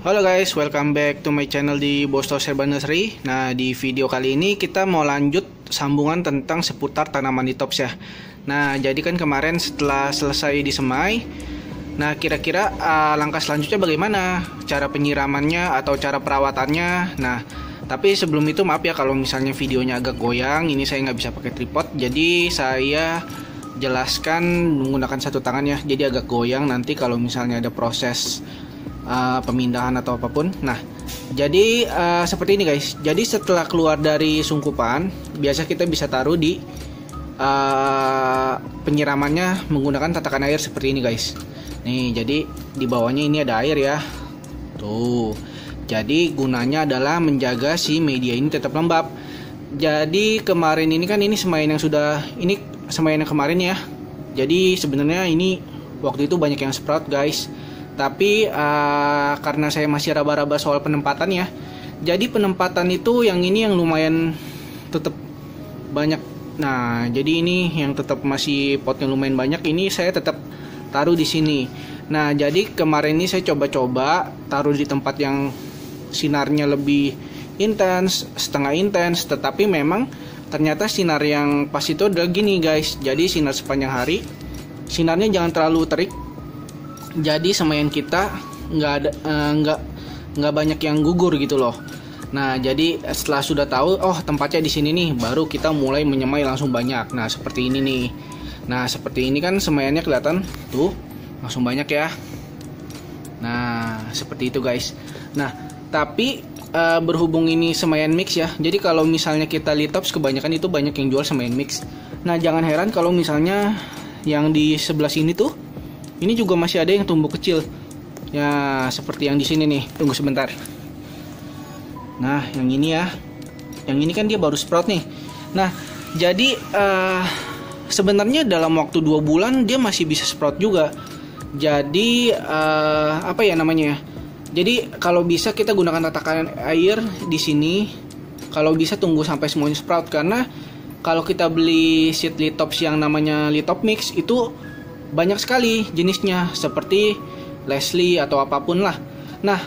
Halo guys, welcome back to my channel di Bosto Herbal Nursery. Nah, di video kali ini kita mau lanjut sambungan tentang seputar tanaman litops ya. Nah, jadi kan kemarin setelah selesai disemai, nah kira-kira langkah selanjutnya bagaimana? Cara penyiramannya atau cara perawatannya. Nah, tapi sebelum itu maaf ya kalau misalnya videonya agak goyang. Ini saya nggak bisa pakai tripod, jadi saya jelaskan menggunakan satu tangan ya. Jadi agak goyang nanti kalau misalnya ada proses pemindahan atau apapun. Nah, jadi seperti ini guys. Jadi setelah keluar dari sungkupan, biasa kita bisa taruh di penyiramannya menggunakan tatakan air seperti ini guys. Nih, jadi di bawahnya ini ada air ya. Tuh. Jadi gunanya adalah menjaga si media ini tetap lembab. Jadi kemarin ini kan ini semaian yang kemarin ya. Jadi sebenarnya ini waktu itu banyak yang sprout guys. Tapi karena saya masih raba-raba soal penempatan ya, jadi penempatan itu yang ini yang lumayan tetap banyak. Nah, jadi ini yang tetap masih potnya lumayan banyak, ini saya tetap taruh di sini. Nah, jadi kemarin ini saya coba-coba taruh di tempat yang sinarnya lebih intens, setengah intens, tetapi memang ternyata sinar yang pas itu adalah gini guys. Jadi sinar sepanjang hari, sinarnya jangan terlalu terik. Jadi semaian kita nggak banyak yang gugur gitu loh. Nah, jadi setelah sudah tahu tempatnya di sini nih, baru kita mulai menyemai langsung banyak. Nah, seperti ini nih. Nah, seperti ini kan semaiannya kelihatan tuh langsung banyak ya. Nah, seperti itu guys. Nah, tapi berhubung ini semaian mix ya. Jadi kalau misalnya kita litops kebanyakan itu banyak yang jual semaian mix. Nah, jangan heran kalau misalnya yang di sebelah sini tuh ini juga masih ada yang tumbuh kecil. Ya, seperti yang di sini nih. Tunggu sebentar. Nah, yang ini ya. Yang ini kan dia baru sprout nih. Nah, jadi sebenarnya dalam waktu 2 bulan dia masih bisa sprout juga. Jadi apa ya namanya ya? Jadi kalau bisa kita gunakan tatakan air di sini. Kalau bisa tunggu sampai semuanya sprout, karena kalau kita beli seed litops yang namanya litop mix itu banyak sekali jenisnya, seperti Leslie atau apapun lah. Nah,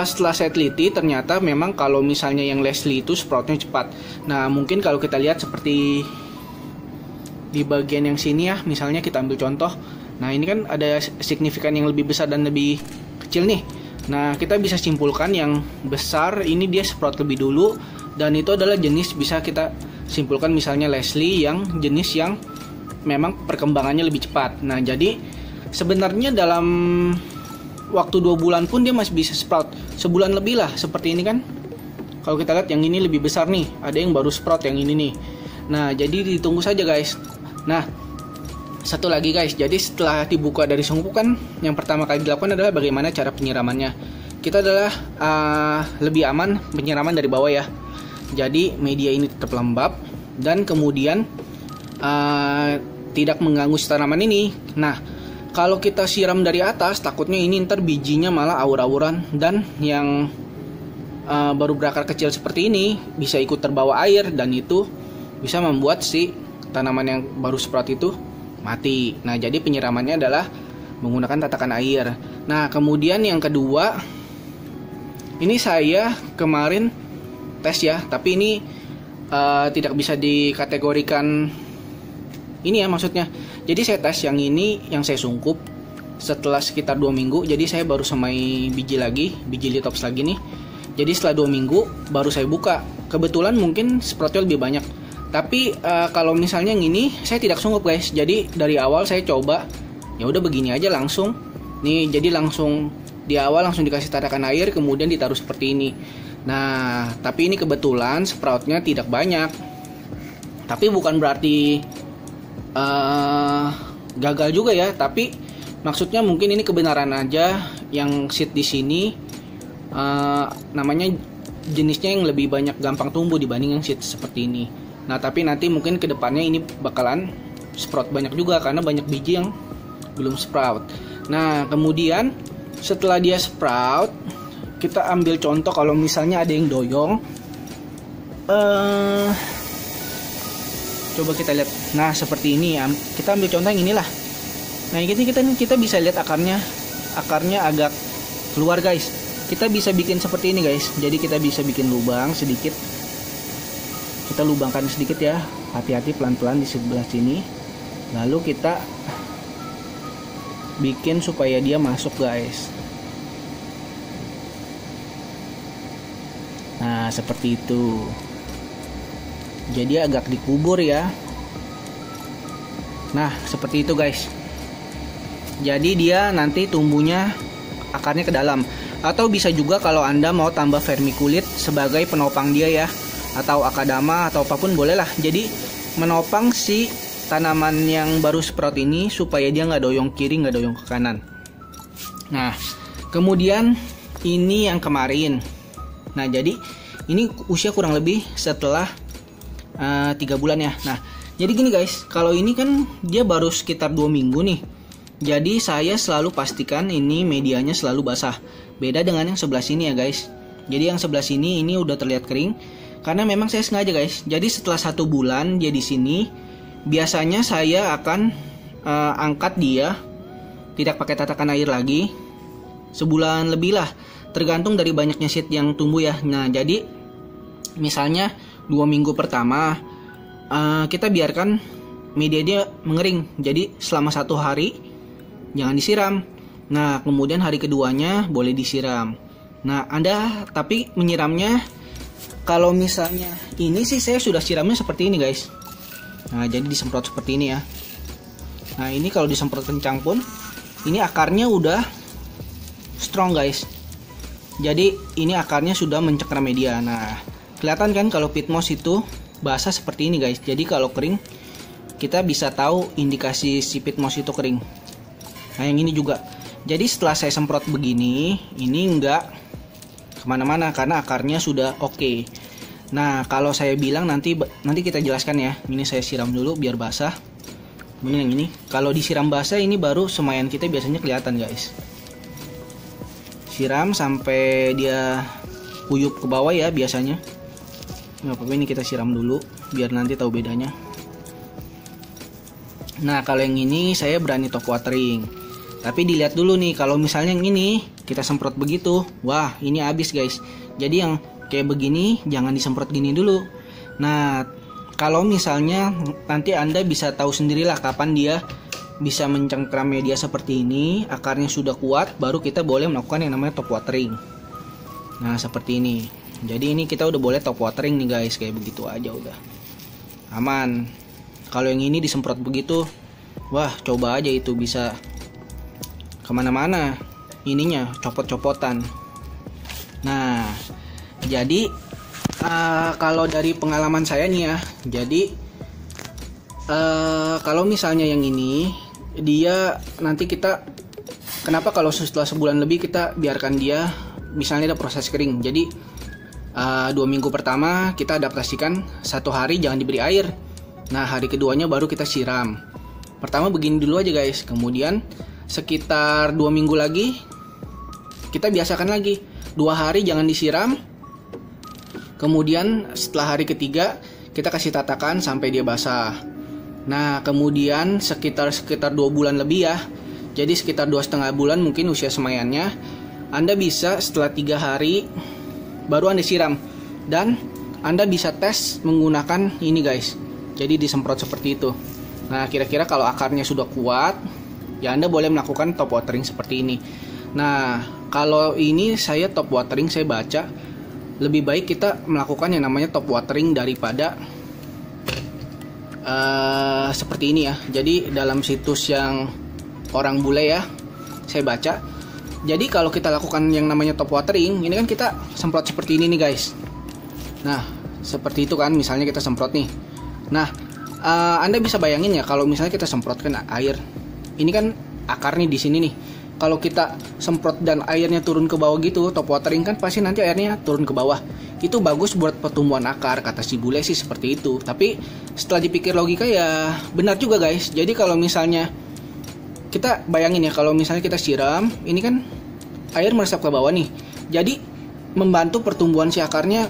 setelah saya teliti ternyata memang kalau misalnya yang Leslie itu sproutnya cepat. Nah, mungkin kalau kita lihat seperti di bagian yang sini ya, misalnya kita ambil contoh. Nah, ini kan ada signifikan yang lebih besar dan lebih kecil nih. Nah, kita bisa simpulkan yang besar ini dia sprout lebih dulu, dan itu adalah jenis, bisa kita simpulkan misalnya Leslie yang jenis yang memang perkembangannya lebih cepat. Nah, jadi sebenarnya dalam waktu 2 bulan pun dia masih bisa sprout. Sebulan lebih lah, seperti ini kan. Kalau kita lihat yang ini lebih besar nih, ada yang baru sprout yang ini nih. Nah, jadi ditunggu saja guys. Nah, satu lagi guys, jadi setelah dibuka dari sungkupan, yang pertama kali dilakukan adalah bagaimana cara penyiramannya. Kita adalah lebih aman penyiraman dari bawah ya. Jadi media ini tetap lembab dan kemudian tidak mengganggu tanaman ini. Nah, kalau kita siram dari atas, takutnya ini ntar bijinya malah awur-awuran, dan yang baru berakar kecil seperti ini bisa ikut terbawa air, dan itu bisa membuat si tanaman yang baru sprout itu mati. Nah, jadi penyiramannya adalah menggunakan tatakan air. Nah, kemudian yang kedua, ini saya kemarin tes ya, tapi ini tidak bisa dikategorikan ini ya maksudnya. Jadi saya tes yang ini, yang saya sungkup setelah sekitar 2 minggu. Jadi saya baru semai biji lagi, biji litops lagi nih. Jadi setelah 2 minggu baru saya buka. Kebetulan mungkin sproutnya lebih banyak. Tapi kalau misalnya yang ini saya tidak sungkup guys. Jadi dari awal saya coba, ya udah begini aja langsung. Nih, jadi langsung di awal langsung dikasih tatakan air, kemudian ditaruh seperti ini. Nah, tapi ini kebetulan sproutnya tidak banyak. Tapi bukan berarti gagal juga ya, tapi maksudnya mungkin ini kebenaran aja. Yang seed di sini namanya jenisnya yang lebih banyak gampang tumbuh dibanding yang seed seperti ini. Nah, tapi nanti mungkin kedepannya ini bakalan sprout banyak juga karena banyak biji yang belum sprout. Nah, kemudian setelah dia sprout, kita ambil contoh kalau misalnya ada yang doyong. Coba kita lihat. Nah, seperti ini ya. Kita ambil contoh yang inilah. Nah, ini kita bisa lihat akarnya agak keluar guys. kita bisa bikin seperti ini guys. Jadi kita bisa bikin lubang sedikit, kita lubangkan sedikit ya, hati-hati, pelan-pelan di sebelah sini. Lalu kita bikin supaya dia masuk guys. Nah seperti itu. Jadi agak dikubur ya. Nah seperti itu guys. Jadi dia nanti tumbuhnya akarnya ke dalam. Atau bisa juga kalau Anda mau tambah vermiculit sebagai penopang dia ya, atau akadama atau apapun boleh lah. Jadi menopang si tanaman yang baru sprout ini supaya dia nggak doyong kiri, nggak doyong ke kanan. Nah kemudian ini yang kemarin. Nah jadi ini usia kurang lebih setelah 3 bulan ya. Nah jadi gini guys, kalau ini kan dia baru sekitar 2 minggu nih. Jadi saya selalu pastikan ini medianya selalu basah. Beda dengan yang sebelah sini ya guys. Jadi yang sebelah sini ini udah terlihat kering karena memang saya sengaja guys. Jadi setelah 1 bulan dia di sini, biasanya saya akan angkat dia, tidak pakai tatakan air lagi, sebulan lebih lah, tergantung dari banyaknya seed yang tumbuh ya. Nah jadi misalnya 2 minggu pertama kita biarkan media dia mengering. Jadi selama 1 hari jangan disiram. Nah kemudian hari keduanya boleh disiram. Nah Anda tapi menyiramnya, kalau misalnya ini sih saya sudah siramnya seperti ini guys. Nah jadi disemprot seperti ini ya. Nah ini kalau disemprot kencang pun ini akarnya udah strong guys. Jadi ini akarnya sudah mencengkram media. Nah kelihatan kan kalau peat moss itu basah seperti ini guys. Jadi kalau kering kita bisa tahu indikasi si peat moss itu kering. Nah yang ini juga. Jadi setelah saya semprot begini, ini enggak kemana-mana karena akarnya sudah oke. Nah kalau saya bilang nanti kita jelaskan ya. Ini saya siram dulu biar basah. Ini yang ini. Kalau disiram basah ini baru semayan kita biasanya kelihatan guys. Siram sampai dia kuyup ke bawah ya biasanya. Nggak apa-apa, ini kita siram dulu biar nanti tahu bedanya. Nah kalau yang ini saya berani top watering. Tapi dilihat dulu nih, kalau misalnya yang ini kita semprot begitu, wah ini habis guys. Jadi yang kayak begini jangan disemprot gini dulu. Nah kalau misalnya nanti Anda bisa tahu sendirilah kapan dia bisa mencengkram media seperti ini, akarnya sudah kuat, baru kita boleh melakukan yang namanya top watering. Nah seperti ini. Jadi ini kita udah boleh top watering nih guys, kayak begitu aja udah aman. Kalau yang ini disemprot begitu, wah coba aja itu bisa kemana-mana ininya, copot-copotan. Nah jadi kalau dari pengalaman saya nih ya, jadi kalau misalnya yang ini dia nanti kita, kenapa kalau setelah sebulan lebih kita biarkan dia misalnya ada proses kering. Jadi 2 minggu pertama kita adaptasikan 1 hari jangan diberi air. Nah hari keduanya baru kita siram. Pertama begini dulu aja guys. Kemudian sekitar 2 minggu lagi kita biasakan lagi 2 hari jangan disiram. Kemudian setelah hari ketiga kita kasih tatakan sampai dia basah. Nah kemudian sekitar 2 bulan lebih ya, jadi sekitar 2,5 bulan mungkin usia semayannya, Anda bisa setelah 3 hari baru Anda siram. Dan Anda bisa tes menggunakan ini guys. Jadi disemprot seperti itu. Nah kira-kira kalau akarnya sudah kuat, ya Anda boleh melakukan top watering seperti ini. Nah kalau ini saya top watering, saya baca lebih baik kita melakukan yang namanya top watering daripada seperti ini ya. Jadi dalam situs yang orang bule ya, saya baca. Jadi kalau kita lakukan yang namanya top watering, ini kan kita semprot seperti ini nih guys. Nah seperti itu kan, misalnya kita semprot nih. Nah Anda bisa bayangin ya, kalau misalnya kita semprotkan air, ini kan akarnya di sini nih. Kalau kita semprot dan airnya turun ke bawah gitu, top watering kan pasti nanti airnya turun ke bawah. Itu bagus buat pertumbuhan akar, kata si bule sih seperti itu. Tapi setelah dipikir logika ya benar juga guys. Jadi kalau misalnya kita bayangin ya, kalau misalnya kita siram, ini kan air meresap ke bawah nih. Jadi membantu pertumbuhan si akarnya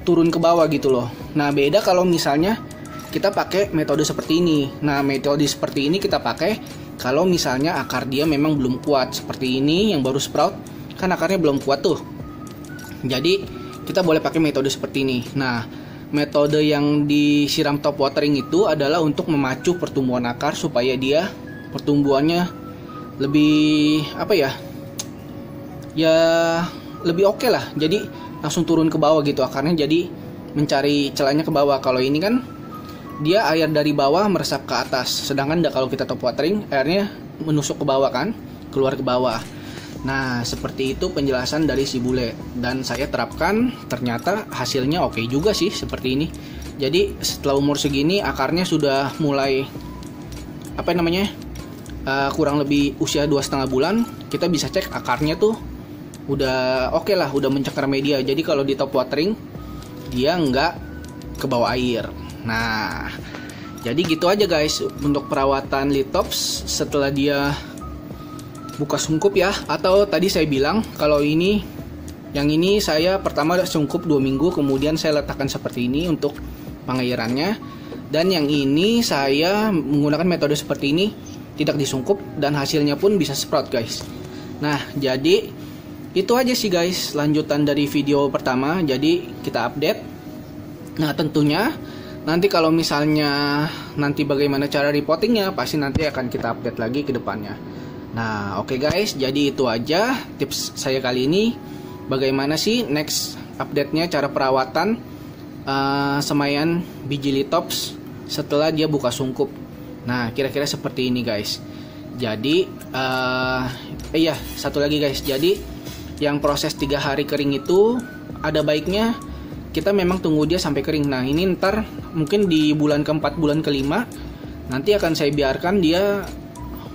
turun ke bawah gitu loh. Nah beda kalau misalnya kita pakai metode seperti ini. Nah metode seperti ini kita pakai kalau misalnya akar dia memang belum kuat. Seperti ini yang baru sprout, kan akarnya belum kuat tuh. Jadi kita boleh pakai metode seperti ini. Nah, metode yang disiram top watering itu adalah untuk memacu pertumbuhan akar supaya dia pertumbuhannya lebih ya lebih oke lah. Jadi langsung turun ke bawah gitu akarnya, jadi mencari celahnya ke bawah. Kalau ini kan dia air dari bawah meresap ke atas, sedangkan kalau kita top watering airnya menusuk ke bawah kan, keluar ke bawah. Nah, seperti itu penjelasan dari si bule, dan saya terapkan, ternyata hasilnya oke juga sih seperti ini. Jadi setelah umur segini akarnya sudah mulai kurang lebih usia 2,5 bulan, kita bisa cek akarnya tuh udah oke lah, udah mencakar media. Jadi kalau di top watering dia nggak ke bawah air. Nah, jadi gitu aja guys untuk perawatan litops setelah dia buka sungkup ya. Atau tadi saya bilang kalau yang ini saya pertama sungkup 2 minggu, kemudian saya letakkan seperti ini untuk pengairannya. Dan yang ini saya menggunakan metode seperti ini, tidak disungkup, dan hasilnya pun bisa sprout guys. Nah, jadi itu aja sih guys lanjutan dari video pertama. Jadi kita update. Nah, tentunya nanti kalau misalnya nanti bagaimana cara repottingnya, pasti nanti akan kita update lagi ke depannya. Nah, oke guys, jadi itu aja tips saya kali ini. Bagaimana sih next update-nya cara perawatan semaian biji litops setelah dia buka sungkup. Nah, kira-kira seperti ini guys. Jadi satu lagi guys. Jadi yang proses 3 hari kering itu ada baiknya kita memang tunggu dia sampai kering. Nah, ini ntar mungkin di bulan keempat, bulan kelima nanti akan saya biarkan dia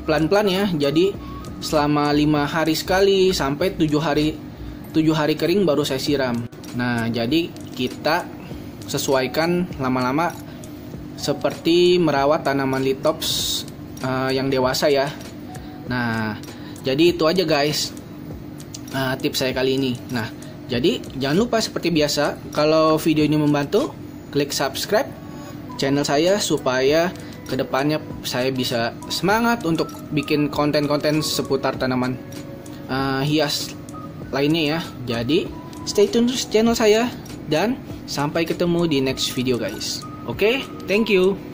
pelan-pelan ya. Jadi selama 5 hari sekali sampai 7 hari kering baru saya siram. Nah, jadi kita sesuaikan lama-lama seperti merawat tanaman litops yang dewasa ya. Nah, jadi itu aja guys tips saya kali ini. Nah, jadi jangan lupa seperti biasa, kalau video ini membantu, klik subscribe channel saya supaya kedepannya saya bisa semangat untuk bikin konten-konten seputar tanaman hias lainnya ya. Jadi stay tune terus channel saya, dan sampai ketemu di next video guys. Oke, thank you.